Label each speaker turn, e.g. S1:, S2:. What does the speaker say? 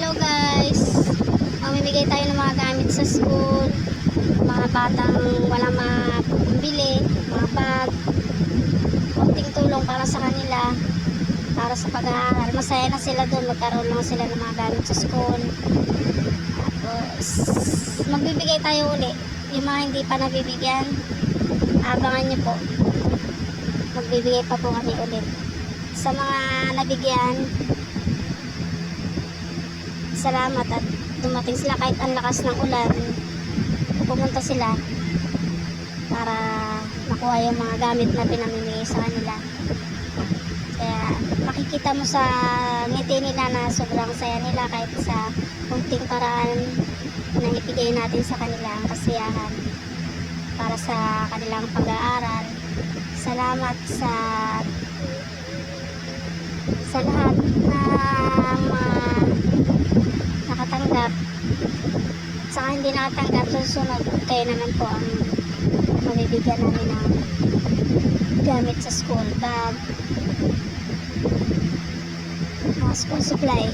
S1: Hello guys, mamimigay tayo ng mga gamit sa school, mga batang walang mabili, mga bag, konting tulong para sa kanila, para sa pag-aaral. Masaya na sila doon, magkaroon lang sila ng mga gamit sa school. Tapos magbibigay tayo uli, yung mga hindi pa nabibigyan, abangan nyo po, magbibigay pa po kami ulit. Sa mga nabigyan, salamat at dumating sila kahit ang lakas ng ulan, pumunta sila para makuha yung mga gamit na pinamimigay sa kanila. Kaya makikita mo sa ngiti nila na sobrang saya nila kahit sa kunting paraan na ibigay natin sa kanila ang kasiyahan para sa kanilang pag-aaral. Salamat sa lahat ng nakatanggap. Saka hindi nakatanggap, susunod kayo naman po ang mabibigyan namin ng gamit sa school bag, mga school supply.